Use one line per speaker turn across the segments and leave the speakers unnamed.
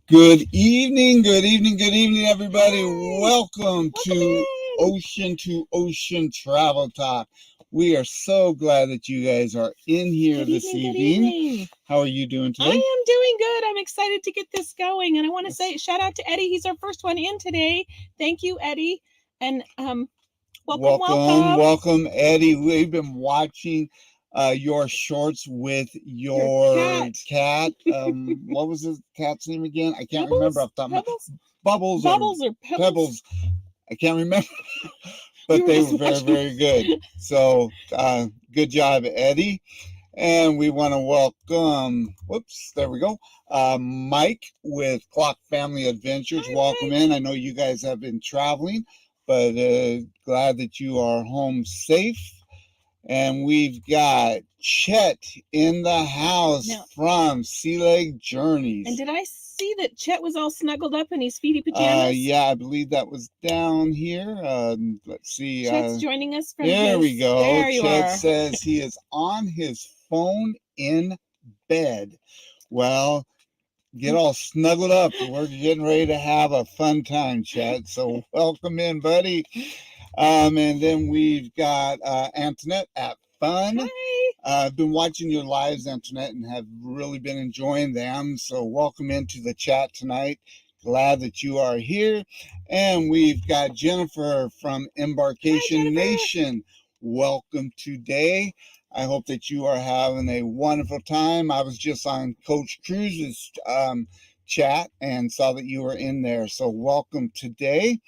Good evening, everybody.
Hi.
Welcome to
In.
Ocean Travel Talk. We are so glad that you guys are in here
Good
this
evening. Good
evening.
evening.
How are you doing
I
today?
am doing good. I'm excited to get this going, and I want to say shout out to Eddie. He's our first one in today. Thank you, Eddie, and
Welcome, Eddie. We've been watching your shorts with your cat. What was his cat's name again? I can't remember off the top of my Bubbles or
Bubbles or
Pebbles. I can't remember.
We
But
were
they
just
were very,
watching.
very good. So, good job, Eddie. And we want to welcome, there we go, Mike with Clock Family Adventures.
Hi,
Welcome
Mike.
in. I know you guys have been traveling, but glad that you are home safe. And we've got Chet in the house from Sea Leg Journeys.
And did I see that Chet was all snuggled up in his feety pajamas?
Yeah, I believe that was down here. Let's see.
Chet's joining us from
There we go.
There you
Chet
are.
says he is on his phone in bed. Well, get all snuggled up. We're getting ready to have a fun time, Chet. So welcome in, buddy. And then we've got Antoinette at Fun.
Hi.
I've been watching your lives, Antoinette, and have really been enjoying them. So welcome into the chat tonight. Glad that you are here. And we've got Jennifer from Embarkation Nation. Welcome today. I hope that you are having a wonderful time. I was just on Coach Cruz's chat and saw that you were in there. So welcome today.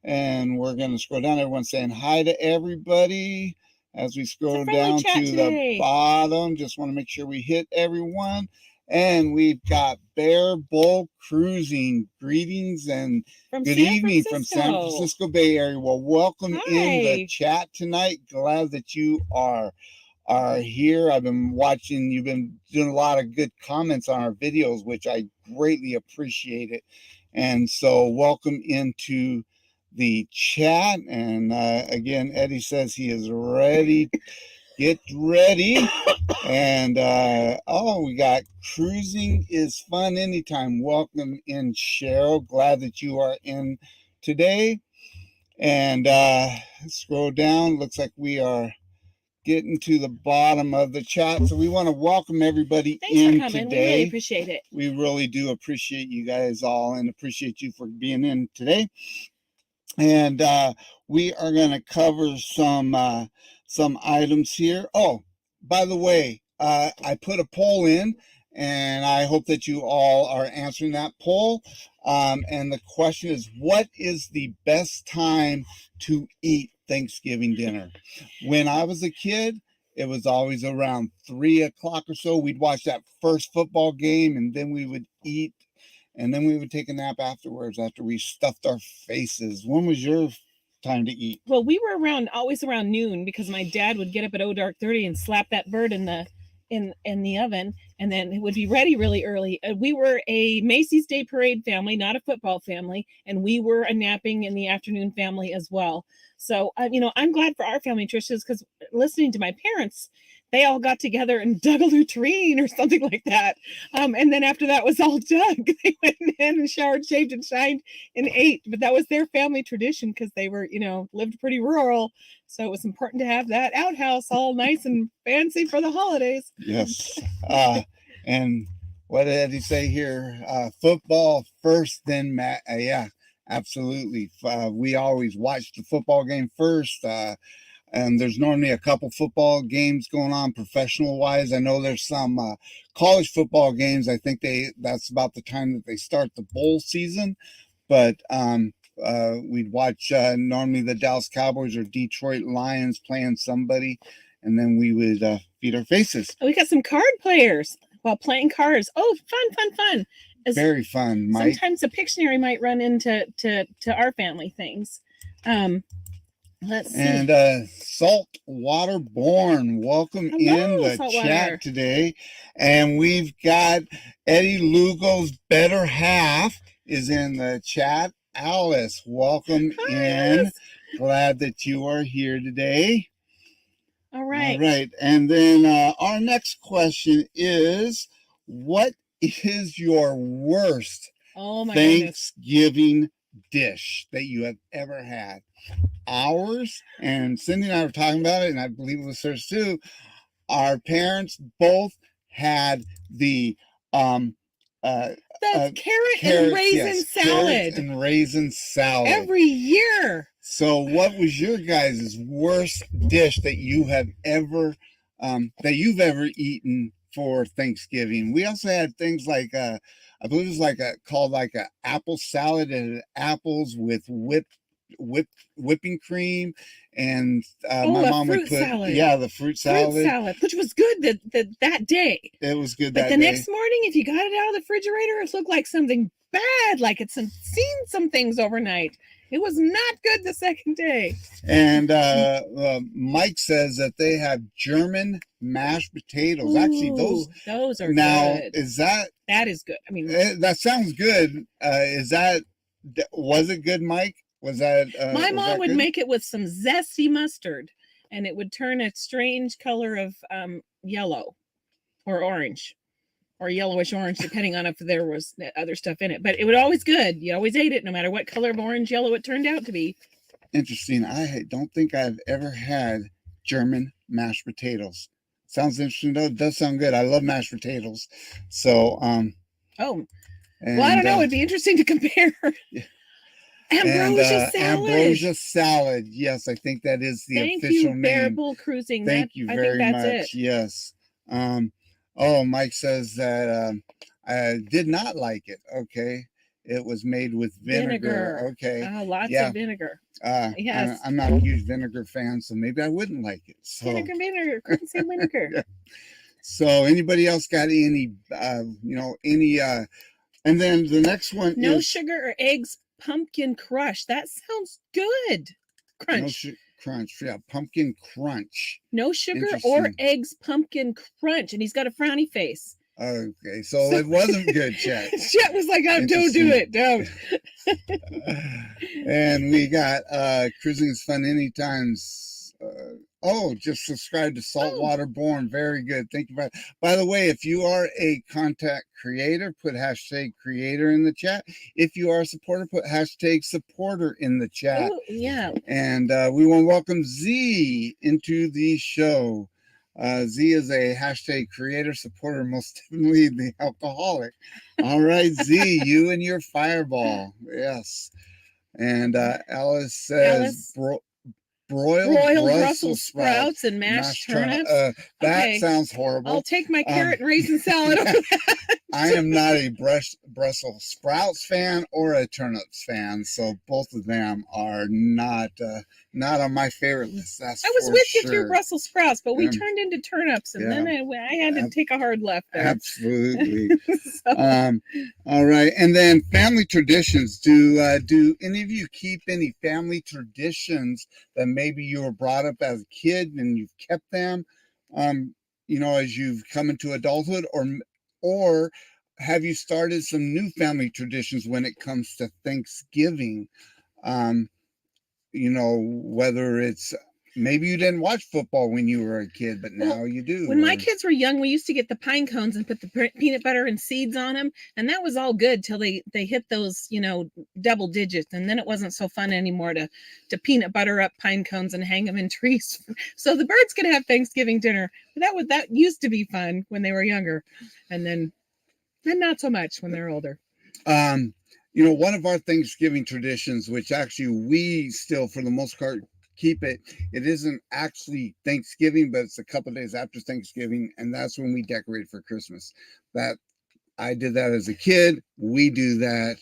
And we're going to scroll down. Everyone's saying hi to everybody. As we scroll down to the bottom, just want to make sure we hit everyone. And we've got Bear Bull Cruising. Greetings and good evening from San Francisco Bay Area. Well, welcome in the chat tonight. Glad that you are here. I've been watching. You've been doing a lot of good comments on our videos, which I greatly appreciate it. And so welcome into the chat. And again, Eddie says he is ready. Get ready. And we got cruising is fun anytime. Welcome in, Cheryl. Glad that you are in today. And scroll down. Looks like we are getting to the bottom of the chat. So we want to welcome everybody in today. We
really appreciate it.
We really do appreciate you guys all and appreciate you for being in today. And we are going to cover some items here. Oh, by the way, I put a poll in, and I hope that you all are answering that poll. And the question is, what is the best time to eat Thanksgiving dinner? When I was a kid, it was always around 3 o'clock or so. We'd watch that first football game, and then we would eat. And then we would take a nap afterwards after we stuffed our faces. When was your time to eat?
Well, we were always around noon because my dad would get up at dark 30 and slap that bird in the oven, and then it would be ready really early. We were a Macy's Day Parade family, not a football family, and we were a napping in the afternoon family as well. So, I'm glad for our family, Tricia, because listening to my parents, they all got together and dug a latrine or something like that. And then after that was all dug, they went in and showered, shaved, and shined and ate. But that was their family tradition because they were, lived pretty rural. So it was important to have that outhouse all nice and fancy for the holidays.
Yes. And what did he say here? Football first, then yeah, absolutely. We always watch the football game first. And there's normally a couple football games going on professional wise. I know there's some college football games. I think that's about the time that they start the bowl season. But we'd watch normally the Dallas Cowboys or Detroit Lions playing somebody, and then we would feed our faces.
We got some card players while playing cards. Oh, fun.
Very fun, Mike.
Sometimes a Pictionary might run into our family things. Let's see.
And Saltwater Born, welcome in the chat today. And we've got Eddie Lugo's better half is in the chat. Alice, welcome in. Glad that you are here today.
All right.
All right. And then our next question is, what is your worst
Oh my goodness.
Thanksgiving dish that you have ever had. Ours, and Cindy and I were talking about it, and I believe it was hers too. Our parents both had the um
That's carrot and raisin salad.
carrots and raisin salad
every year.
So what was your guys' worst dish that you have ever that you've ever eaten for Thanksgiving? We also had things like I believe it was like a called like a apple salad, and apples with whipping cream, and my
a
mom would
fruit
put
salad.
the fruit salad,
which was good that day.
It was good
But
that
the
day.
next morning, if you got it out of the refrigerator, it looked like something bad, like it's seen some things overnight. It was not good the second day.
And Mike says that they have German mashed potatoes.
Ooh,
actually
those are
now
good. That is good. I mean,
that sounds good. Was it good, Mike? Was that
my mom would
good?
make it with some zesty mustard, and it would turn a strange color of yellow or orange, or yellowish orange, depending on if there was other stuff in it. But it was always good. You always ate it, no matter what color of orange, yellow it turned out to be.
Interesting. I don't think I've ever had German mashed potatoes. Sounds interesting though. It does sound good. I love mashed potatoes. So
well, I don't know. It'd be interesting to compare. Ambrosia salad.
Ambrosia salad. Yes, I think that is the official name.
Bearable Cruising.
Thank you very much. It. Yes. Mike says that I did not like it. Okay. It was made with vinegar. Okay.
Lots of vinegar.
Yes. I'm not a huge vinegar fan, so maybe I wouldn't like it. So
vinegar. Couldn't say vinegar.
Yeah. So anybody else got any any and then the next one
no is sugar or eggs pumpkin crush. That sounds good. Crunch.
Crunch. Yeah, pumpkin crunch.
No sugar or eggs pumpkin crunch. And he's got a frowny face.
Okay, so it wasn't good, Chet.
Chet was like, oh, don't do it. Don't.
And we got Cruising is Fun Anytime. Just subscribe to Saltwater Born. Very good. Thank you. By the way, if you are a content creator, put hashtag creator in the chat. If you are a supporter, put hashtag supporter in the chat.
Oh, yeah.
And we want to welcome Z into the show. Z is a hashtag creator supporter, most definitely the alcoholic. All right, Z, you and your fireball. Yes. And Alice says broiled Brussels sprouts
and mashed turnips.
That sounds horrible.
I'll take my carrot and raisin salad over that.
I am not a Brussels sprouts fan or a turnips fan, so both of them are not on my favorite list. I
was with you through Brussels sprouts, but we turned into turnips, and then I had to take a hard left there.
Absolutely. All right, and then family traditions. Do any of you keep any family traditions that maybe you were brought up as a kid and you've kept them, as you've come into adulthood, or have you started some new family traditions when it comes to Thanksgiving? Whether it's maybe you didn't watch football when you were a kid, but now you do.
When my kids were young, we used to get the pine cones and put the peanut butter and seeds on them, and that was all good till they hit those double digits, and then it wasn't so fun anymore to peanut butter up pine cones and hang them in trees so the birds could have Thanksgiving dinner. That used to be fun when they were younger, and then not so much when they're older.
One of our Thanksgiving traditions, which actually we still for the most part keep it isn't actually Thanksgiving, but it's a couple of days after Thanksgiving, and that's when we decorate for Christmas. That I did that as a kid. We do that.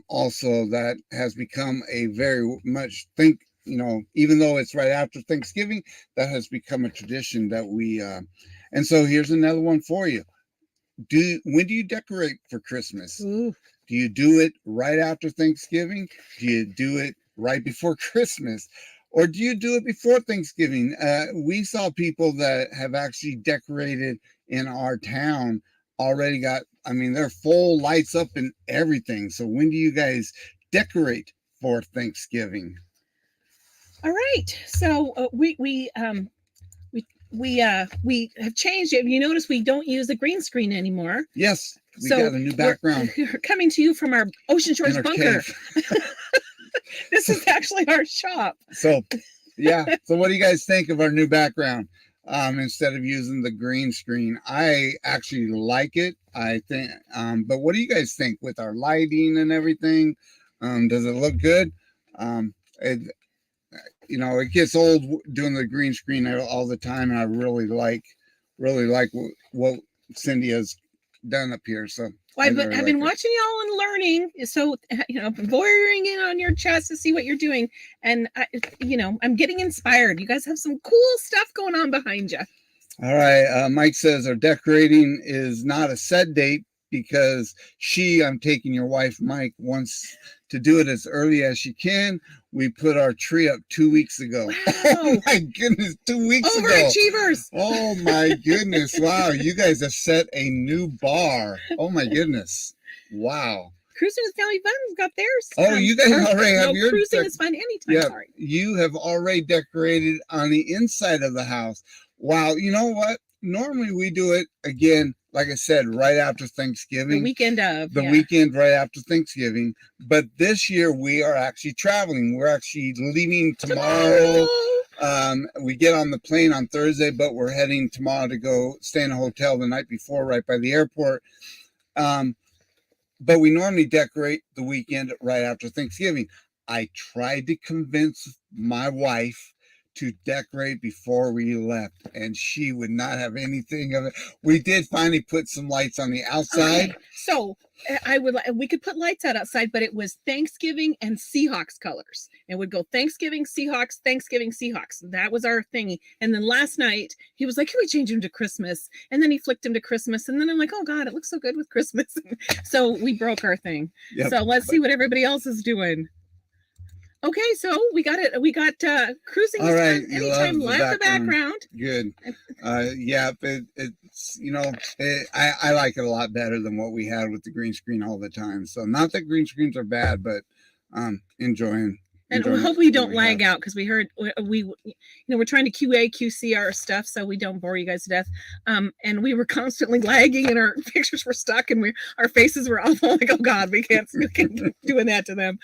Also, that has become a very much even though it's right after Thanksgiving, that has become a tradition that we and so here's another one for you. When do you decorate for Christmas?
Ooh.
Do you do it right after Thanksgiving? Do you do it right before Christmas? Or do you do it before Thanksgiving? We saw people that have actually decorated in our town already they're full lights up and everything. So when do you guys decorate for Thanksgiving?
All right. So we we have changed it. You notice we don't use a green screen anymore.
Yes, we
So
got a new background.
We're coming to you from our Ocean Shores
in our
bunker. This is actually our shop.
So, yeah. So, what do you guys think of our new background? Instead of using the green screen, I actually like it. I think, but what do you guys think with our lighting and everything? Does it look good? It, it gets old doing the green screen all the time, and I really like what Cindy has done up here. So
well, I've been watching y'all and learning. So voyeuring in on your chats to see what you're doing, and I'm getting inspired. You guys have some cool stuff going on behind you.
All right. Mike says our decorating is not a set date because I'm taking your wife, Mike, wants to do it as early as she can. We put our tree up 2 weeks ago.
Wow.
Oh my goodness, 2 weeks ago.
Overachievers.
Oh my goodness. Wow. You guys have set a new bar. Oh my goodness. Wow.
Cruising with Family Fun's got theirs.
Oh, you guys already have your
cruising is fun anytime.
Yeah,
sorry.
You have already decorated on the inside of the house. Wow. You know what? Normally we do it again, like I said, right after Thanksgiving.
The weekend of.
The weekend right after Thanksgiving. But this year we are actually traveling. We're actually leaving tomorrow. We get on the plane on Thursday, but we're heading tomorrow to go stay in a hotel the night before right by the airport. But we normally decorate the weekend right after Thanksgiving. I tried to convince my wife to decorate before we left, and she would not have anything of it. We did finally put some lights on the outside.
Okay. So we could put lights outside, but it was Thanksgiving and Seahawks colors. It would go Thanksgiving, Seahawks, Thanksgiving, Seahawks. That was our thingy. And then last night he was like, "Can we change him to Christmas?" And then he flicked him to Christmas. And then I'm like, "Oh God, it looks so good with Christmas." So we broke our thing. Yep. So let's see what everybody else is doing. Okay, so we got it. We got cruising.
All right,
anytime. Love the background.
Good. Yeah, it's I like it a lot better than what we had with the green screen all the time. So not that green screens are bad, but enjoying.
And we hope we don't lag out because we heard we're trying to QC our stuff so we don't bore you guys to death. And we were constantly lagging and our pictures were stuck and our faces were awful. Like, oh God, we can't doing that to them.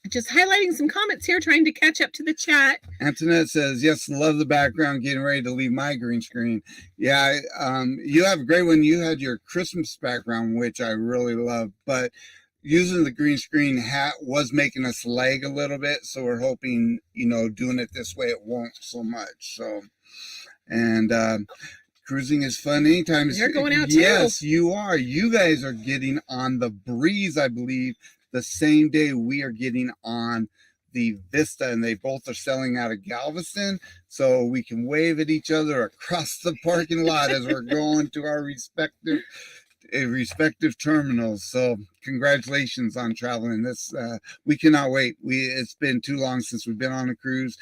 Just highlighting some comments here, trying to catch up to the chat.
Antoinette says, yes, love the background, getting ready to leave my green screen. Yeah, you have a great one. You had your Christmas background, which I really love, but using the green screen was making us lag a little bit. So we're hoping, doing it this way, it won't so much. So, and cruising is fun anytime.
You're going out too.
Yes, you are. You guys are getting on the Breeze, I believe, the same day we are getting on the Vista, and they both are selling out of Galveston, so we can wave at each other across the parking lot as we're going to our respective terminals. So congratulations on traveling. This we cannot wait. It's been too long since we've been on a cruise.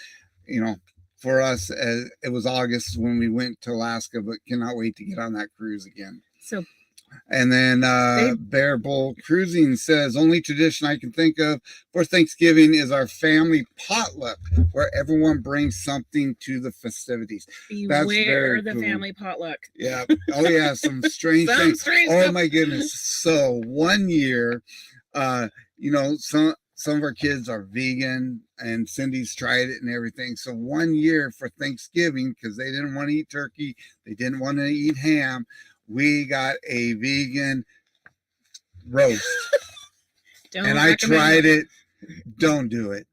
For us, it was August when we went to Alaska, but cannot wait to get on that cruise again.
So.
And then Bear Bull Cruising says, only tradition I can think of for Thanksgiving is our family potluck, where everyone brings something to the festivities.
Beware the family potluck.
Yeah. Oh yeah, some strange things. Oh my goodness. So one year, some of our kids are vegan, and Cindy's tried it and everything. So one year for Thanksgiving, because they didn't want to eat turkey, they didn't want to eat ham, we got a vegan roast. And I tried it. Don't do it.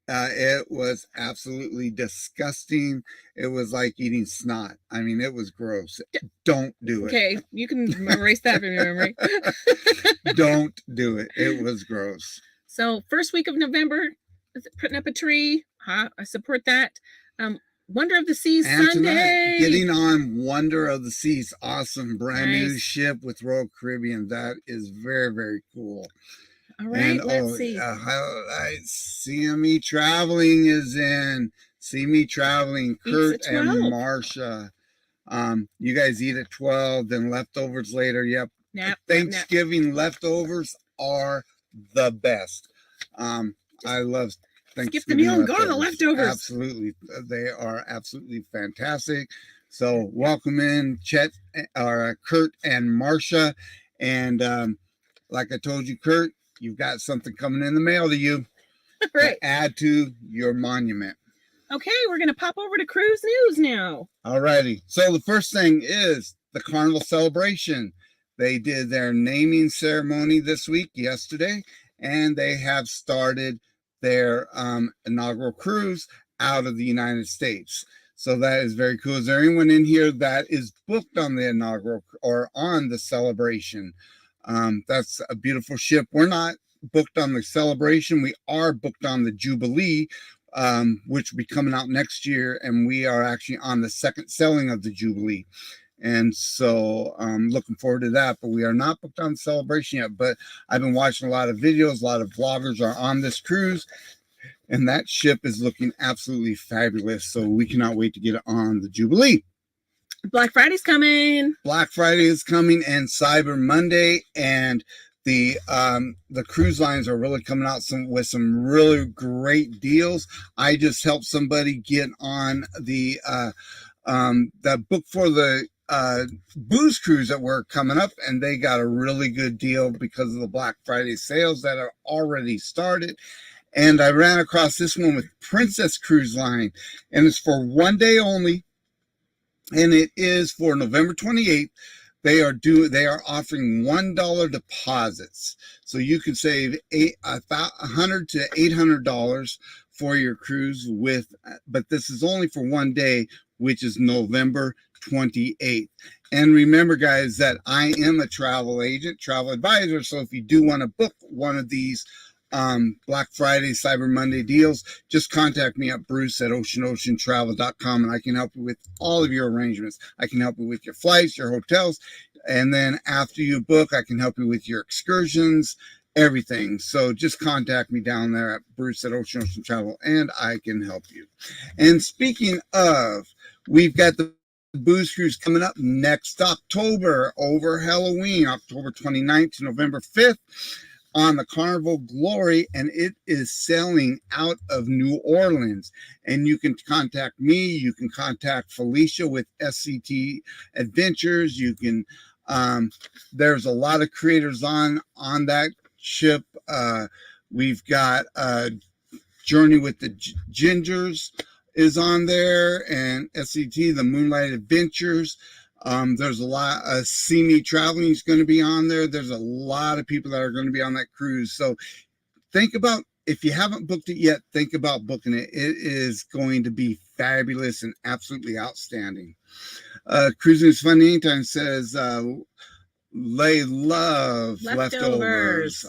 It was absolutely disgusting. It was like eating snot. I mean, it was gross. Don't do it.
Okay, you can erase that from your memory.
Don't do it. It was gross.
So first week of November, putting up a tree. I support that. Wonder of the Seas Sunday.
Getting on Wonder of the Seas. Awesome. Brand new ship with Royal Caribbean. That is very, very cool.
All right, let's see.
See Me Traveling is in. See Me Traveling. Kurt and Marsha. You guys eat at 12, then leftovers later. Yep. Thanksgiving leftovers are the best. I love
skip the meal and go on the leftovers.
Absolutely. They are absolutely fantastic. So welcome in Chet, or Kurt and Marcia. And like I told you, Kurt, you've got something coming in the mail to you.
Right.
To add to your monument.
Okay, we're going to pop over to cruise news now.
All righty. So the first thing is the Carnival celebration. They did their naming ceremony this week, yesterday, and they have started their inaugural cruise out of the United States. So that is very cool. Is there anyone in here that is booked on the inaugural or on the celebration? That's a beautiful ship. We're not booked on the celebration. We are booked on the Jubilee, which will be coming out next year, and we are actually on the second selling of the Jubilee. And so I'm looking forward to that, but we are not booked on the celebration yet. But I've been watching a lot of videos. A lot of vloggers are on this cruise, and that ship is looking absolutely fabulous. So we cannot wait to get it on the Jubilee.
Black Friday's coming.
Black Friday is coming, and Cyber Monday, and the cruise lines are really coming out with some really great deals. I just helped somebody get on the book for the booze cruise that were coming up, and they got a really good deal because of the Black Friday sales that are already started. And I ran across this one with Princess Cruise Line, and it's for one day only, and it is for November 28th. They are offering $1 deposits, so you can save $100 to $800 for your cruise but this is only for one day, which is November 28th. And remember, guys, that I am a travel agent, travel advisor. So if you do want to book one of these Black Friday, Cyber Monday deals, just contact me at bruce@oceanoceantravel.com, and I can help you with all of your arrangements. I can help you with your flights, your hotels, and then after you book, I can help you with your excursions, everything. So just contact me down there at bruce@oceanoceantravel, and I can help you. And speaking of, we've got the booze cruise coming up next October over Halloween, October 29th to November 5th. On the Carnival Glory, and it is sailing out of New Orleans. And you can contact me. You can contact Felicia with SCT Adventures. You can. There's a lot of creators on that ship. We've got Journey with the Gingers is on there, and SCT, the Moonlight Adventures. There's a lot of See Me Traveling is going to be on there. There's a lot of people that are going to be on that cruise. So think about, if you haven't booked it yet, think about booking it. It is going to be fabulous and absolutely outstanding. Cruising is Fun Anytime says, they love leftovers.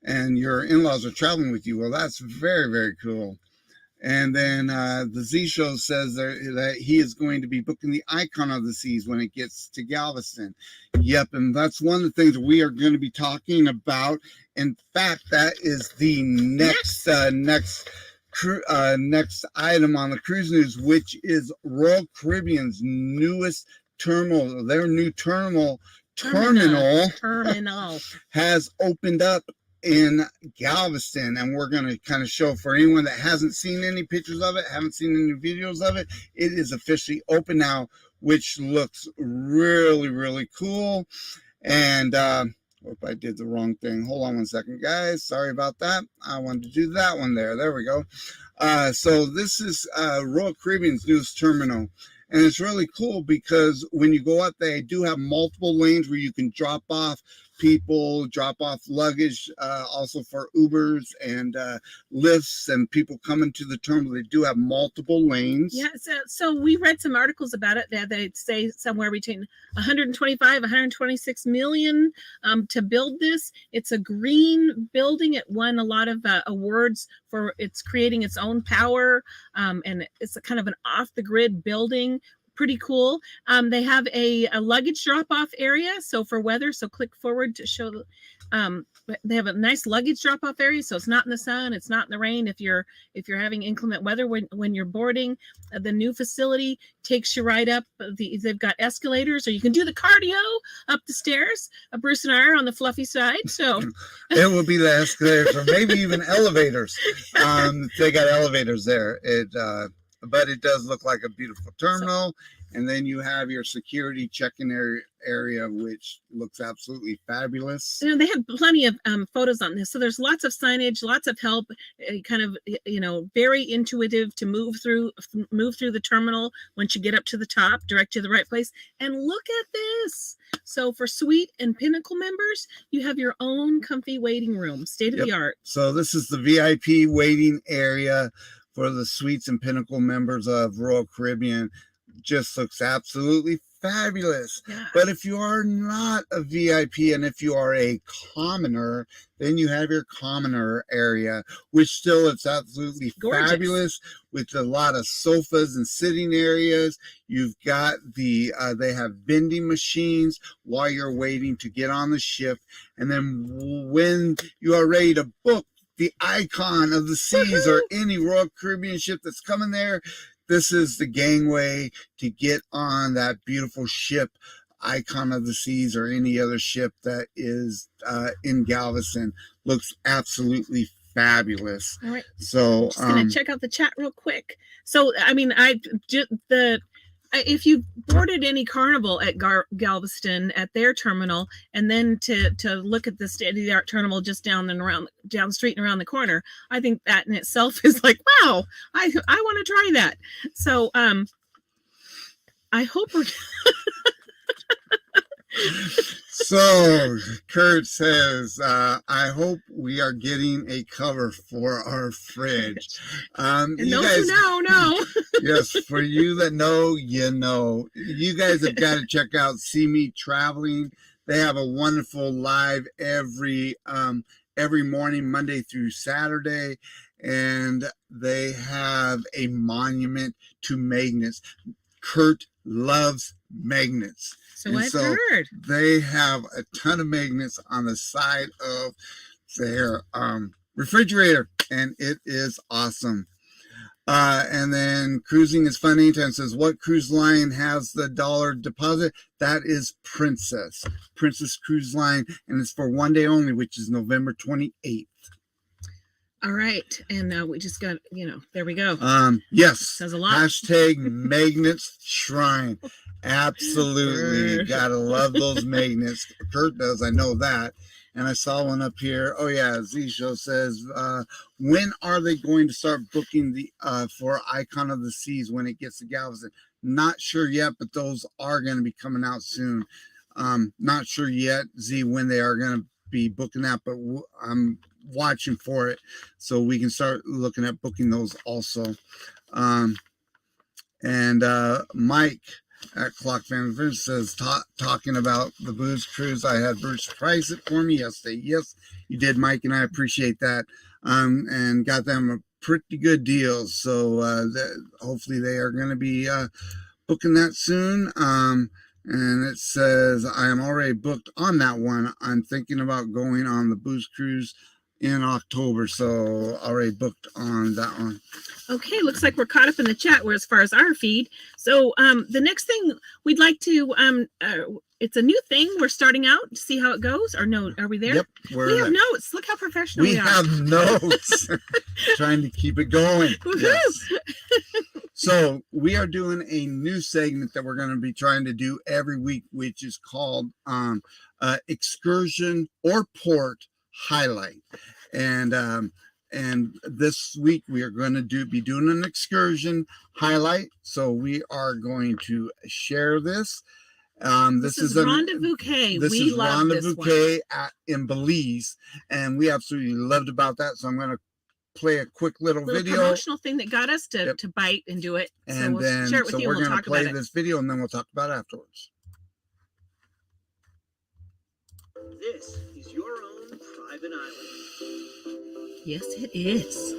And your in-laws are traveling with you. Well, that's very, very cool. And then the Z Show says that he is going to be booking the Icon of the Seas when it gets to Galveston. Yep, and that's one of the things we are going to be talking about. In fact, that is the next item on the cruise news, which is Royal Caribbean's newest terminal. Their new terminal has opened up in Galveston, and we're going to kind of show, for anyone that hasn't seen any pictures of it, haven't seen any videos of it, it is officially open now, which looks really, really cool. And hope I did the wrong thing. Hold on one second, guys. Sorry about that. I wanted to do that one there. There we go. So this is Royal Caribbean's newest terminal. And it's really cool because when you go up, they do have multiple lanes where you can drop off people, drop off luggage, also for Ubers and lifts and people coming to the terminal. They do have multiple lanes.
Yeah, so we read some articles about it that they say somewhere between 125, 126 million to build this. It's a green building. It won a lot of awards for its creating its own power, and it's a kind of an off-the-grid building. Pretty cool. They have a luggage drop-off area, so for weather. So click forward to show they have a nice luggage drop-off area, so it's not in the sun, it's not in the rain. If you're having inclement weather when you're boarding, the new facility takes you right up. They've got escalators, or you can do the cardio up the stairs. Bruce and I are on the fluffy side, so
it will be the escalators, or maybe even elevators. They got elevators there. But it does look like a beautiful terminal. And then you have your security check-in area, which looks absolutely fabulous.
They have plenty of photos on this. So there's lots of signage, lots of help, kind of, very intuitive to move through the terminal once you get up to the top, direct you to the right place. And look at this. So for Suite and Pinnacle members, you have your own comfy waiting room, state of the art.
So this is the VIP waiting area for the Suites and Pinnacle members of Royal Caribbean. Just looks absolutely fabulous.
Yeah.
But if you are not a VIP and if you are a commoner, then you have your commoner area, which still is absolutely fabulous, with a lot of sofas and sitting areas. You've got they have vending machines while you're waiting to get on the ship. And then when you are ready to book the Icon of the Seas or any Royal Caribbean ship that's coming there, this is the gangway to get on that beautiful ship, Icon of the Seas, or any other ship that is in Galveston. Looks absolutely fabulous.
All right.
So
just gonna check out the chat real quick. So I mean, if you boarded any Carnival at Galveston at their terminal, and then to look at the state-of-the-art terminal just down the street and around the corner, I think that in itself is like, wow, I want to try that. So I hope we're
So Kurt says, I hope we are getting a cover for our fridge.
And you guys know.
Yes, for you that know, you know. You guys have got to check out See Me Traveling. They have a wonderful live every morning, Monday through Saturday, and they have a monument to magnets. Kurt loves magnets.
So I've heard.
They have a ton of magnets on the side of their refrigerator, and it is awesome. And then Cruising is Fun Anytime says, what cruise line has the $1 deposit? That is Princess Cruise Line, and it's for one day only, which is November 28th.
All right, and we just got, there we go.
Yes,
says a lot.
Hashtag Magnets Shrine. Absolutely, gotta love those magnets. Kurt does, I know that. And I saw one up here. Oh yeah, Z Show says, when are they going to start booking the for Icon of the Seas when it gets to Galveston? Not sure yet, but those are going to be coming out soon. Not sure yet, Z, when they are going to be booking that, but I'm watching for it so we can start looking at booking those also. And Mike at Clock Family says, talking about the booze cruise, I had Bruce price it for me yesterday. Yes, you did, Mike, and I appreciate that. And got them a pretty good deal. So hopefully they are going to be booking that soon. And it says, I am already booked on that one. I'm thinking about going on the booze cruise in October, so already booked on that one.
Okay, looks like we're caught up in the chat where as far as our feed. So the next thing we'd like to it's a new thing. We're starting out to see how it goes. Or no, are we there?
Yep,
we have notes. Look how professional we are.
We have notes. Trying to keep it going. Yes. So we are doing a new segment that we're going to be trying to do every week, which is called Excursion or Port Highlight. And this week we are going to be doing an excursion highlight. So we are going to share this. This is
Rendezvous Cay.
We love Rendezvous Cay in Belize, and we absolutely loved about that. So I'm going to play a quick little video,
promotional thing that got us to bite and do it.
And
so we'll
then
share it with you.
We're
going to
play this video, and then we'll talk about it afterwards.
This is your own private island.
Yes, it is.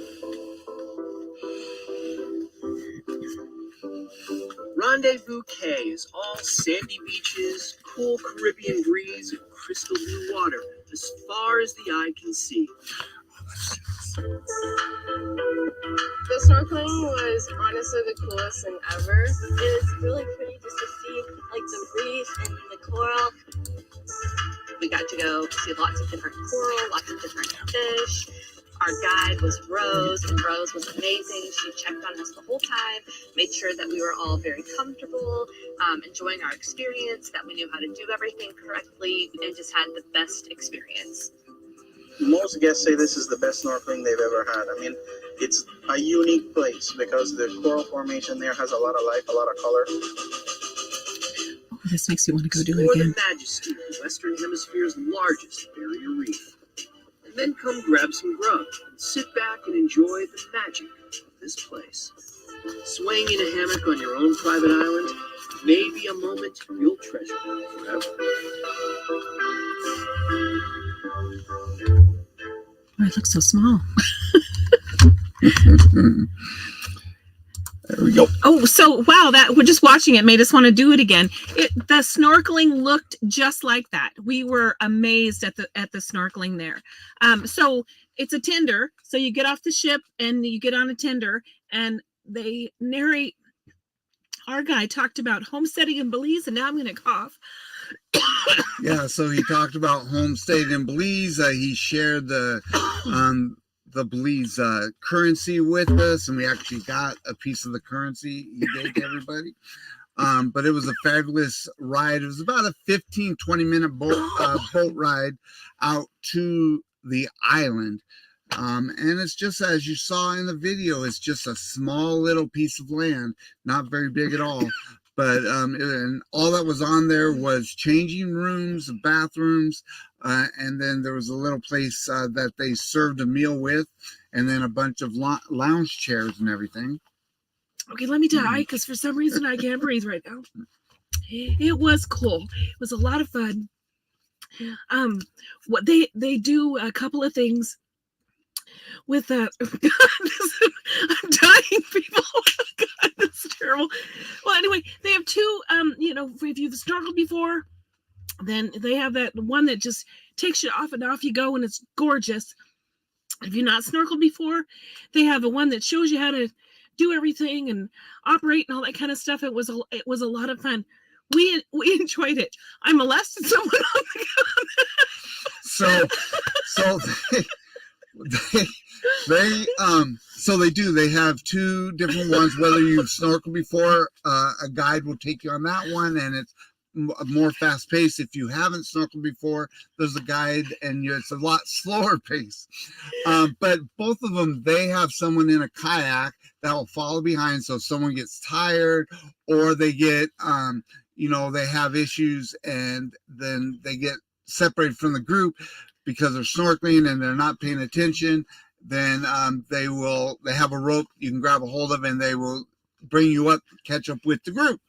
Rendezvous Cay is all sandy beaches, cool Caribbean breeze, and crystal blue water as far as the eye can see.
The snorkeling was honestly the coolest thing ever. It was really pretty just to see like the reef and the coral.
We got to go see lots of different coral, lots of different fish. Our guide was Rose, and Rose was amazing. She checked on us the whole time, made sure that we were all very comfortable, enjoying our experience, that we knew how to do everything correctly, and just had the best experience.
Most guests say this is the best snorkeling they've ever had. I mean, it's a unique place because the coral formation there has a lot of life, a lot of color.
Oh, this makes you want to go do it
Explore
again.
the majesty of the Western Hemisphere's largest barrier reef. And then come grab some grub and sit back and enjoy the magic of this place. Swaying in a hammock on your own private island may be a moment you'll treasure forever.
Oh, it looks so small.
There we go.
Oh, so wow, that we're just watching it made us want to do it again. The snorkeling looked just like that. We were amazed at the snorkeling there. So it's a tender. So you get off the ship and you get on a tender, and they narrate. Our guy talked about homesteading in Belize, and now I'm going to cough.
Yeah, so he talked about homesteading in Belize. He shared the Belize currency with us, and we actually got a piece of the currency he gave to everybody. But it was a fabulous ride. It was about a 15-20 minute boat ride out to the island. And it's just, as you saw in the video, it's just a small little piece of land, not very big at all. But and all that was on there was changing rooms, bathrooms, and then there was a little place that they served a meal with, and then a bunch of lounge chairs and everything.
Okay, let me die, because for some reason I can't breathe right now. It was cool. It was a lot of fun. What they do a couple of things with I'm dying, people. God, that's terrible. Well, anyway, they have two. If you've snorkeled before, then they have that one that just takes you off and off you go, and it's gorgeous. If you've not snorkeled before, they have a one that shows you how to do everything and operate and all that kind of stuff. It was a lot of fun. We enjoyed it. I molested someone on the
They have two different ones. Whether you've snorkeled before, a guide will take you on that one, and it's more fast paced. If you haven't snorkeled before, there's a guide, and it's a lot slower pace. But both of them, they have someone in a kayak that will follow behind. So if someone gets tired, or they get, they have issues, and then they get separated from the group because they're snorkeling and they're not paying attention, then they have a rope you can grab a hold of, and they will bring you up, catch up with the group.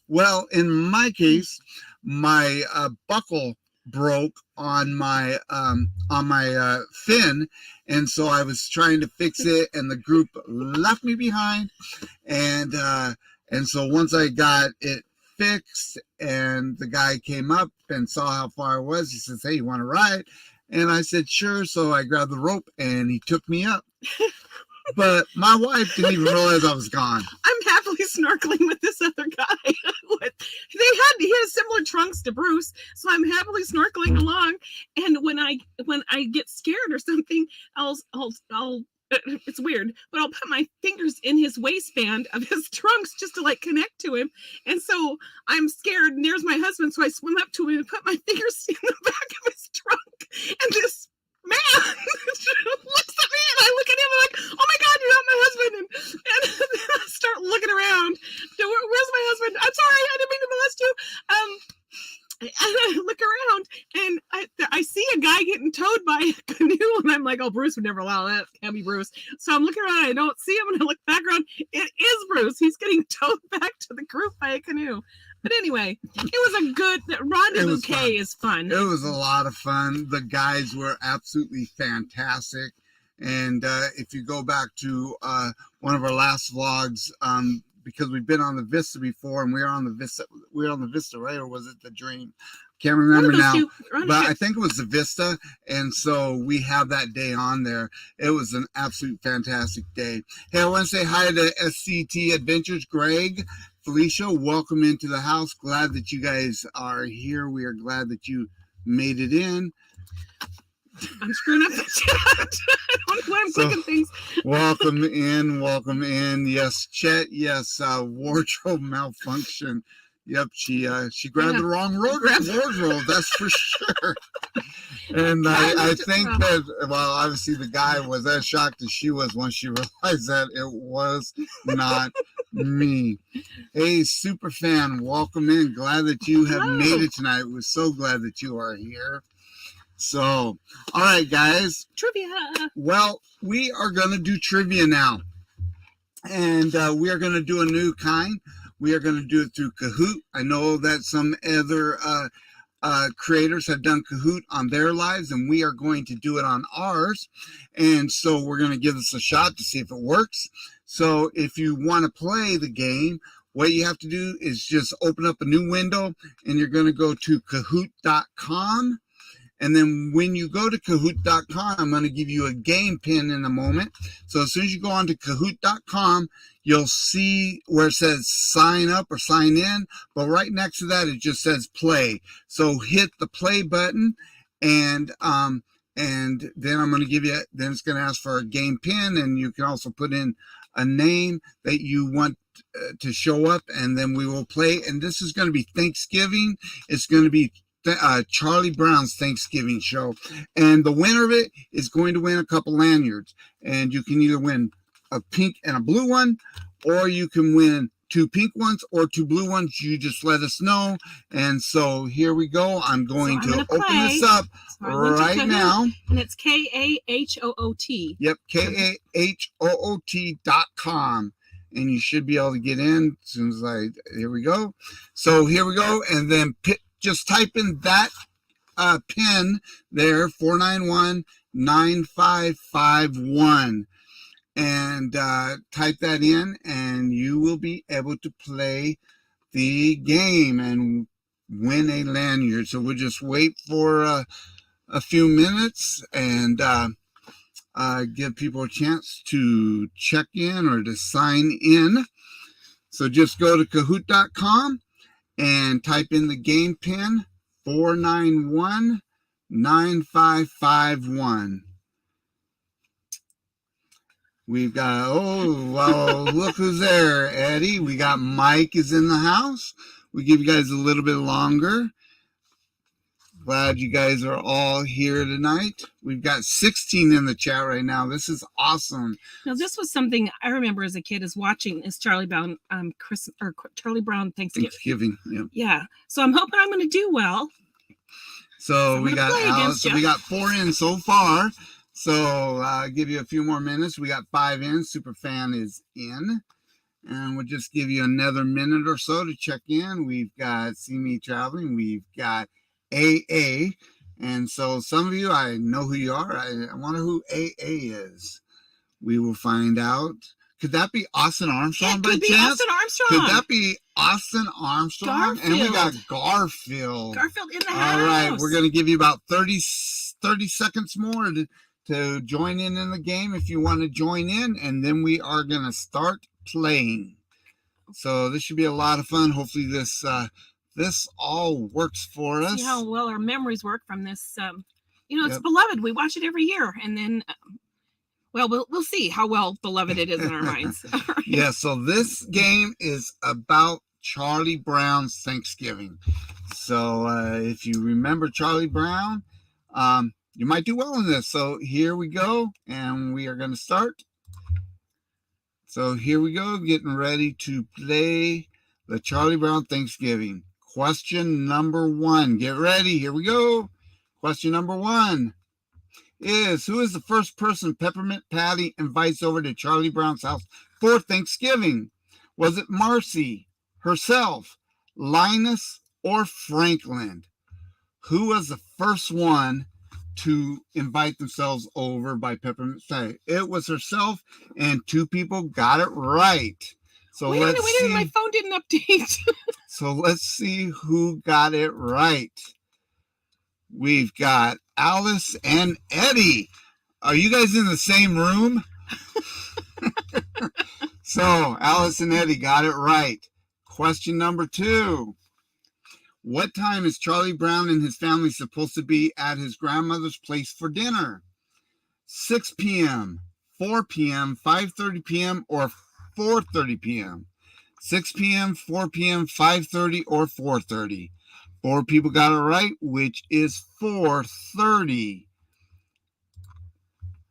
Well, in my case, my buckle broke on my fin, and so I was trying to fix it, and the group left me behind, and so once I got it fixed, and the guy came up and saw how far I was, he says, "Hey, you want to ride?" And I said, "Sure." So I grabbed the rope, and he took me up. But my wife didn't even realize I was gone.
I'm happily snorkeling with this other guy. He has similar trunks to Bruce, so I'm happily snorkeling along. And when I get scared or something, I'll it's weird, but I'll put my fingers in his waistband of his trunks just to connect to him. And so I'm scared, and there's my husband, so I swim up to him and put my fingers in the back of his trunk. And this man looks at me, and I look at him and I'm like, "Oh my God, you're not my husband!" And then I start looking around. Where's my husband? I'm sorry, I didn't mean to molest you. And I look around, and I see a guy getting towed by a canoe, and I'm like, "Oh, Bruce would never allow that. Can't be Bruce." So I'm looking around, I don't see him, and I look back around. It is Bruce. He's getting towed back to the group by a canoe. But anyway, it was a good rendezvous. Is fun.
It was a lot of fun. The guys were absolutely fantastic. And if you go back to one of our last vlogs, because we've been on the Vista before, and we were on the Vista, right? Or was it the Dream? Can't
One
remember
of those
now.
two. We're on a
But I
trip.
think it was the Vista, and so we have that day on there. It was an absolute fantastic day. Hey, I want to say hi to SCT Adventures, Greg, Felicia. Welcome into the house. Glad that you guys are here. We are glad that you made it in.
I'm screwing up the chat. I don't know why I'm clicking things.
Welcome in, welcome in. Yes, Chet. Yes, wardrobe malfunction. Yep, she grabbed the wrong wardrobe. That's for sure. And I think that, well, obviously the guy was as shocked as she was when she realized that it was not me. Hey, super fan, welcome in. Glad that you have made it tonight. We're so glad that you are here. So, all right, guys.
Trivia.
Well, we are going to do trivia now. And we are going to do a new kind. We are going to do it through Kahoot. I know that some other creators have done Kahoot on their lives, and we are going to do it on ours. And so we're going to give this a shot to see if it works. So if you want to play the game, what you have to do is just open up a new window, and you're going to go to Kahoot.com. And then when you go to Kahoot.com, I'm going to give you a game pin in a moment. So as soon as you go on to Kahoot.com, you'll see where it says sign up or sign in. But right next to that, it just says play. So hit the play button, and then I'm going to give you, then it's going to ask for a game pin, and you can also put in a name that you want to show up, and then we will play. And this is going to be Thanksgiving. It's going to be Charlie Brown's Thanksgiving show, and the winner of it is going to win a couple lanyards, and you can either win a pink and a blue one, or you can win 2 pink ones or 2 blue ones. You just let us know. And so here we go. I'm going to open this up right now,
and it's Kahoot.
Yep, Kahoot.com. And you should be able to get in as soon as here we go. So here we go, and then just type in that pin there, 491-9551, and type that in, and you will be able to play the game and win a lanyard. So we'll just wait for a few minutes and give people a chance to check in or to sign in. So just go to Kahoot.com and type in the game pin 491-9551. We've got, oh, well, look who's there, Eddie. We got Mike is in the house. We give you guys a little bit longer. Glad you guys are all here tonight. We've got 16 in the chat right now. This is awesome.
Now, this was something I remember as a kid is watching is Charlie Brown Charlie Brown Thanksgiving. Yeah. So I'm hoping I'm going to do well.
So we got Alice. So we got 4 in so far. So I'll give you a few more minutes. We got 5 in. Superfan is in. And we'll just give you another minute or so to check in. We've got See Me Traveling. We've got AA. And so some of you, I know who you are. I wonder who AA is. We will find out. Could that be Austin Armstrong by chance?
Austin Armstrong.
Could that be Austin Armstrong?
Garfield.
And we got Garfield.
Garfield in the house.
All right. We're going to give you about 30 seconds more to join in the game if you want to join in. And then we are going to start playing. So this should be a lot of fun. Hopefully this all works for us.
See how well our memories work from this. It's beloved. We watch it every year, and then, we'll see how well beloved it is in our minds. Right.
Yeah. So this game is about Charlie Brown's Thanksgiving. So if you remember Charlie Brown, you might do well in this. So here we go, and we are going to start. So here we go, getting ready to play the Charlie Brown Thanksgiving. Question number 1. Get ready. Here we go. Question number 1 is, who is the first person Peppermint Patty invites over to Charlie Brown's house for Thanksgiving? Was it Marcy, herself, Linus, or Franklin? Who was the first one to invite themselves over by Peppermint Patty? It was herself, and 2 people got it right. So
wait a minute, my phone didn't update.
So let's see who got it right. we've got Alice and Eddie. Are you guys in the same room? So Alice and Eddie got it right. Question number 2. What time is Charlie Brown and his family supposed to be at his grandmother's place for dinner? 6 p.m., 4 p.m., 5:30 p.m., or 4:30 p.m.? 6 p.m., 4 p.m., 5:30, or 4:30? 4 people got it right, which is 4:30.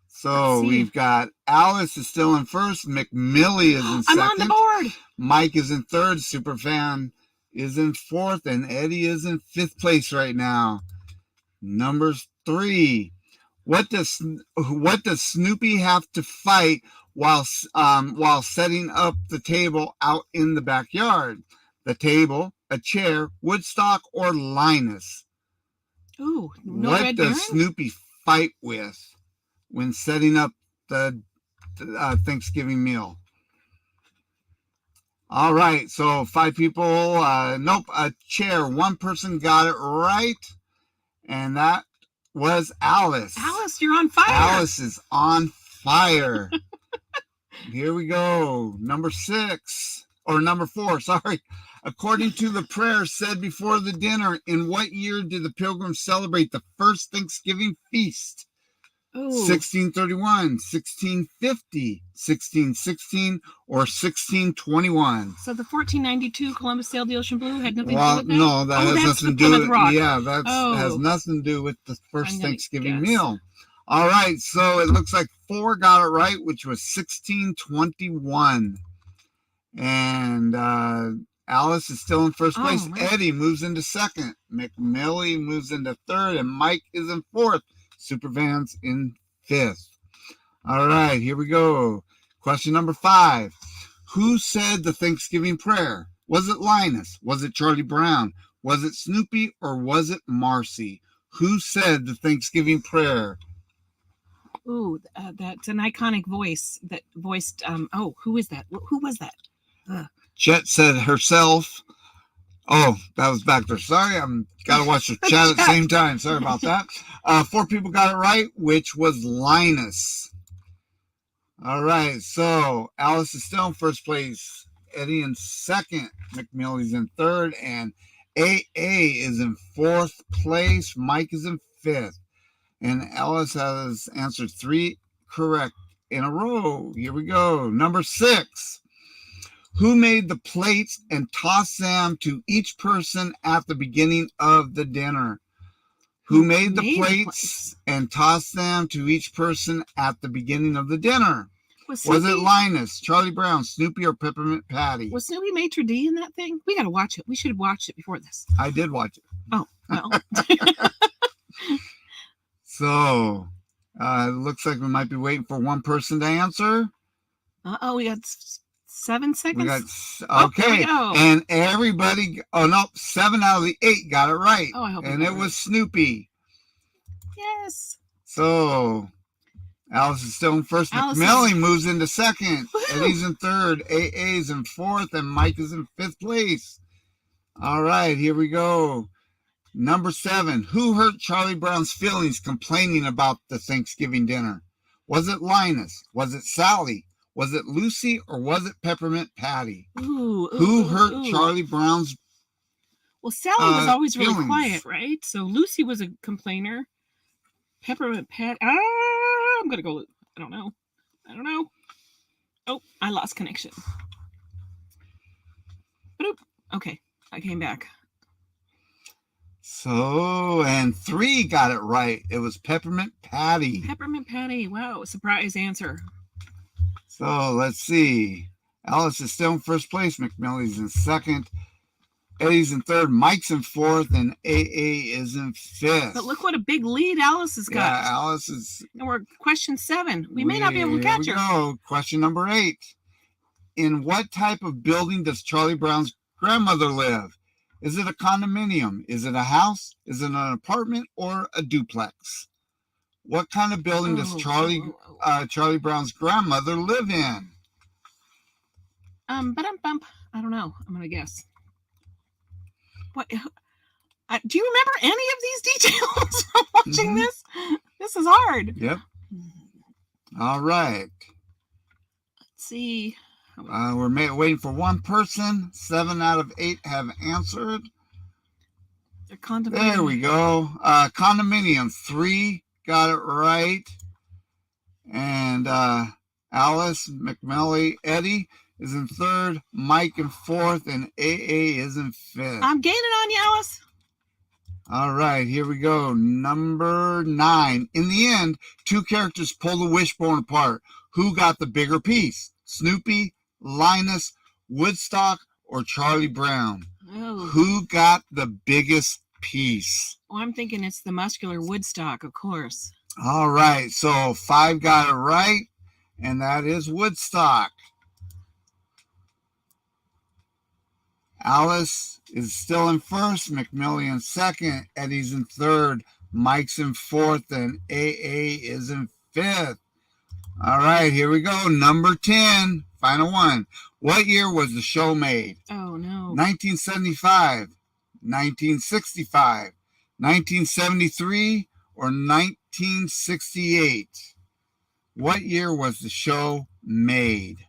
So we've got Alice is still in first. McMillie is in second.
I'm on the board.
Mike is in third. Superfan is in fourth. And Eddie is in fifth place right now. Number 3. What does Snoopy have to fight while setting up the table out in the backyard? The table, a chair, Woodstock, or Linus?
Ooh, no
what
red
does
herring?
Snoopy fight with when setting up the Thanksgiving meal? All right, so 5 people. Nope, a chair. 1 person got it right, and that was Alice.
Alice, you're on fire.
Alice is on fire. Here we go. Number 4, sorry. According to the prayer said before the dinner, in what year did the Pilgrims celebrate the first Thanksgiving feast?
Ooh.
1631, 1650, 1616, or 1621?
So the 1492 Columbus sailed the ocean blue had nothing to do
Well,
with that?
no, that has nothing to do with
Rock.
Yeah, that has nothing to do with the first Thanksgiving meal. All right, so it looks like 4 got it right, which was 1621. And Alice is still in first place.
Right.
Eddie moves into second. McMillie moves into third, and Mike is in fourth. Supervan's in fifth. All right, here we go. Question number 5. Who said the Thanksgiving prayer? Was it Linus? Was it Charlie Brown? Was it Snoopy? Or was it Marcy? Who said the Thanksgiving prayer?
Ooh, that's an iconic voice that voiced. Who is that? Who was that?
Chet said herself. Oh, that was back there. Sorry, I'm got to watch the chat at the same time. Sorry about that. 4 people got it right, which was Linus. All right, so Alice is still in first place. Eddie in second. McMillie's in third, and AA is in fourth place. Mike is in fifth, and Alice has answered 3 correct in a row. Here we go. Number 6. Who made the plates and tossed them to each person at the beginning of the dinner? Who made the plates and tossed them to each person at the beginning of the dinner? Was it Linus, Charlie Brown, Snoopy, or Peppermint Patty?
Was Snoopy maitre d' in that thing? We got to watch it. We should have watched it before this.
I did watch it.
Oh, well.
So, it looks like we might be waiting for one person to answer.
We got 7 seconds.
Okay, and everybody. 7 out of the 8 got it right.
Oh, I hope.
And it was Snoopy.
Yes.
So Alice is still in first. McMillie moves into second.
Woo-hoo.
Eddie's in third. AA is in fourth, and Mike is in fifth place. All right, here we go. Number 7. Who hurt Charlie Brown's feelings complaining about the Thanksgiving dinner? Was it Linus? Was it Sally? Was it Lucy, or was it Peppermint Patty? Who hurt Charlie Brown's?
Well, Sally was always
feelings?
Really quiet, right? So Lucy was a complainer. Peppermint Patty. I'm gonna go. I don't know. Oh, I lost connection. Okay, I came back.
So, and 3 got it right. It was Peppermint Patty.
Peppermint Patty. Wow, surprise answer.
So let's see. Alice is still in first place. McMillie's in second. Eddie's in third. Mike's in fourth, and AA is in fifth.
But look what a big lead Alice has got.
Yeah, Alice is.
And we're question 7. We may not be able to catch her.
Go. Question number 8. In what type of building does Charlie Brown's grandmother live? Is it a condominium? Is it a house? Is it an apartment or a duplex? What kind of building does Charlie Brown's grandmother live in?
I don't know. I'm gonna guess. What? Do you remember any of these details from watching this? This is hard.
Yep. All right.
Let's see.
We're waiting for one person. 7 out of 8 have answered.
They're contemplating.
There we go. Condominium, 3 got it right. And Alice, McMelly, Eddie is in 3rd, Mike in 4th, and AA is in 5th.
I'm gaining on you, Alice.
All right, here we go. Number 9. In the end, 2 characters pull the wishbone apart. Who got the bigger piece? Snoopy, Linus, Woodstock, or Charlie Brown?
Oh.
Who got the biggest piece?
Well, I'm thinking it's the muscular Woodstock, of course.
All right, so 5 got it right, and that is Woodstock. Alice is still in 1st, McMillan in 2nd, Eddie's in 3rd, Mike's in 4th, and AA is in 5th. All right, here we go. Number 10, final one. What year was the show made?
Oh, no.
1975, 1965, 1973, or 1968? What year was the show made?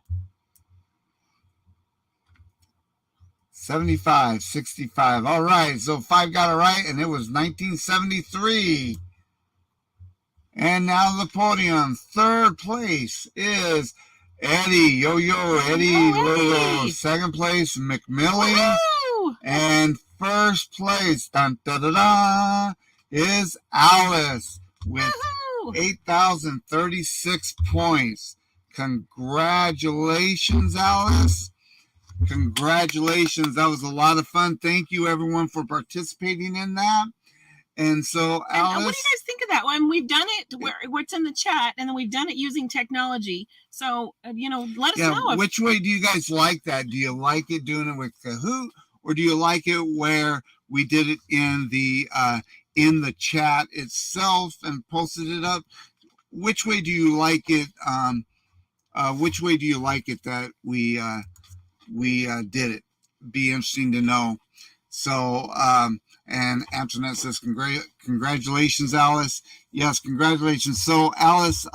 75, 65. All right, so 5 got it right, and it was 1973. And now the podium, 3rd place is Eddie. Yo, Eddie.
Oh, Eddie.
2nd place, McMillan.
Woo!
And 1st place, is Alice with 8,036 points. Congratulations, Alice. Congratulations. That was a lot of fun. Thank you, everyone, for participating in that. And so, Alice.
And what do you guys think of that one? We've done it where it's in the chat, and then we've done it using technology. So, let us know.
Which way do you guys like that? Do you like it doing it with Kahoot, or do you like it where we did it in the chat itself and posted it up? Which way do you like it? Which way do you like it that we did it? Be interesting to know. So, and Antoinette says, congratulations, Alice. Yes, congratulations. So, Alice,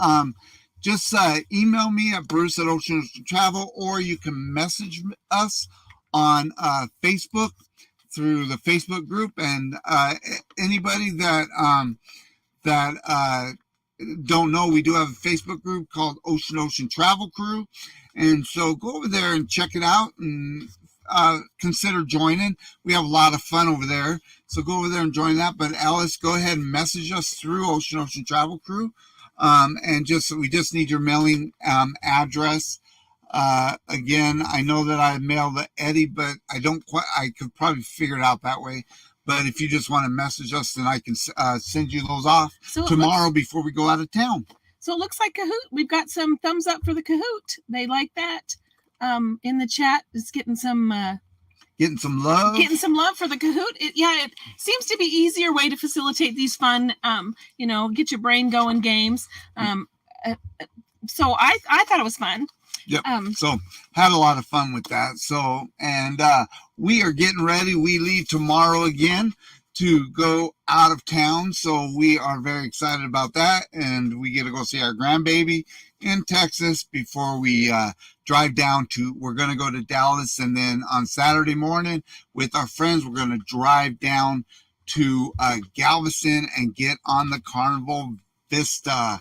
just email me at Bruce@Ocean Travel, or you can message us on Facebook through the Facebook group. And anybody that don't know, we do have a Facebook group called Ocean Travel Crew. And so go over there and check it out and consider joining. We have a lot of fun over there. So go over there and join that. But Alice, go ahead and message us through Ocean Travel Crew. And we just need your mailing address. Again, I know that I mailed to Eddie, but I could probably figure it out that way. But if you just want to message us, then I can send you those off tomorrow before we go out of town.
So it looks like Kahoot. We've got some thumbs up for the Kahoot. They like that. In the chat, it's getting some love. Getting some love for the Kahoot. It seems to be easier way to facilitate these fun, get your brain going games. So I thought it was fun.
Yep. So had a lot of fun with that. So, and we are getting ready. We leave tomorrow again to go out of town. So we are very excited about that. And we get to go see our grandbaby in Texas before we drive down we're going to go to Dallas. And then on Saturday morning with our friends, we're going to drive down to Galveston and get on the Carnival Vista.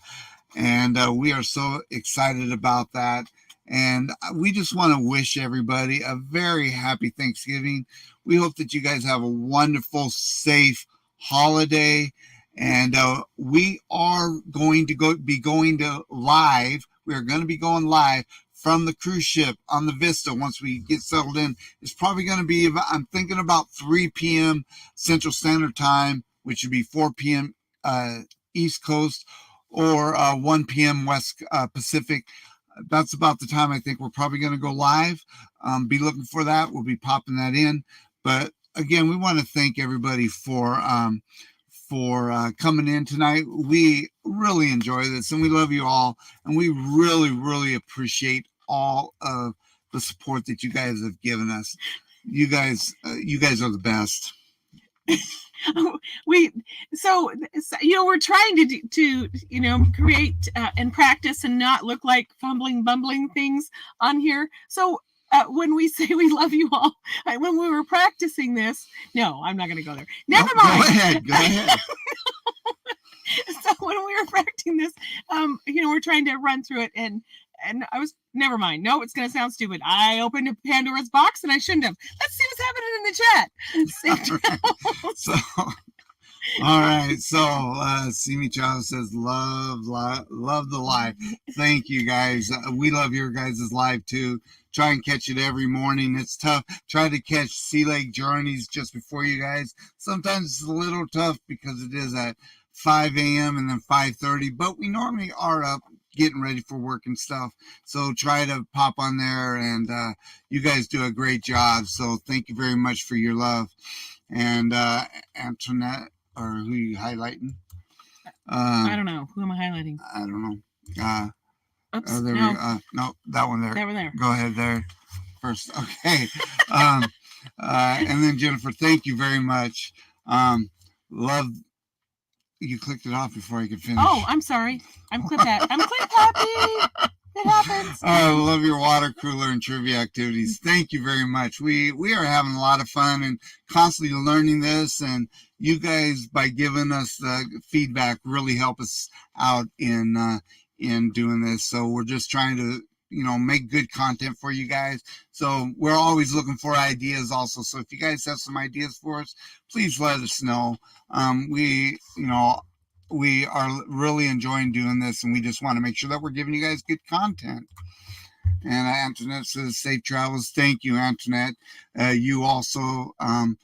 And we are so excited about that. And we just want to wish everybody a very happy Thanksgiving. We hope that you guys have a wonderful, safe holiday. And we are going to be going live. We are going to be going live from the cruise ship on the Vista once we get settled in. It's probably going to be, I'm thinking about 3 p.m. Central Standard Time, which would be 4 p.m. East Coast, or 1 p.m. West Pacific. That's about the time I think we're probably going to go live. Be looking for that. We'll be popping that in. But again, we want to thank everybody for coming in tonight. We really enjoy this, and we love you all. And we really, really appreciate all of the support that you guys have given us. You guys are the best.
we're trying to create and practice and not look like bumbling things on here. So when we say we love you all, when we were practicing this, no, I'm not going to go there. Never mind.
Go ahead.
So when we were practicing this, we're trying to run through it, and I was, never mind. No, it's going to sound stupid. I opened a Pandora's box and I shouldn't have. Let's see what's happening in the chat.
So, all right. So, Simi Chow says, love the live. Thank you guys. We love your guys' live too. Try and catch it every morning. It's tough. Try to catch Sea Lake Journeys just before you guys. Sometimes it's a little tough because it is at 5 a.m. and then 5:30, but we normally are up getting ready for work and stuff. So try to pop on there, and you guys do a great job. So thank you very much for your love. And Antoinette, or who are you highlighting?
I don't know. Who am I highlighting?
I don't know.
Oops,
there
no.
No, that one there.
That one there.
Go ahead there first. Okay. And then Jennifer, thank you very much. Love. You clicked it off before I could finish.
Oh, I'm sorry. I'm clip happy. It happens.
I love your water cooler and trivia activities. Thank you very much. We are having a lot of fun and constantly learning this, and you guys, by giving us the feedback, really help us out in doing this. So we're just trying to make good content for you guys. So we're always looking for ideas also. So if you guys have some ideas for us, please let us know. We are really enjoying doing this, and we just want to make sure that we're giving you guys good content. And Antoinette says, safe travels. Thank you, Antoinette. You also, again,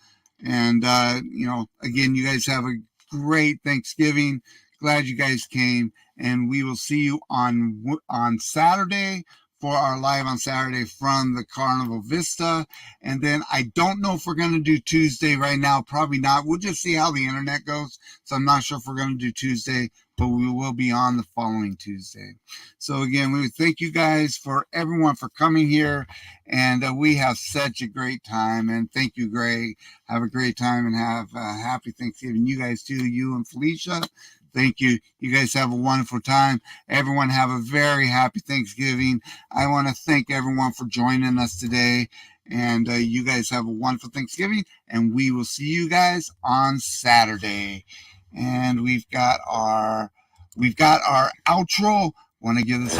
you guys have a great Thanksgiving. Glad you guys came, and we will see you on Saturday for our live on Saturday from the Carnival Vista. And then I don't know if we're going to do Tuesday right now. Probably not. We'll just see how the internet goes. So I'm not sure if we're going to do Tuesday, but we will be on the following Tuesday. So again, we thank you guys for everyone for coming here. And we have such a great time. And thank you, Greg. Have a great time and have a happy Thanksgiving. You guys too, you and Felicia. Thank you. You guys have a wonderful time. Everyone have a very happy Thanksgiving. I want to thank everyone for joining us today. And you guys have a wonderful Thanksgiving. And we will see you guys on Saturday. And we've got our outro. Want to give this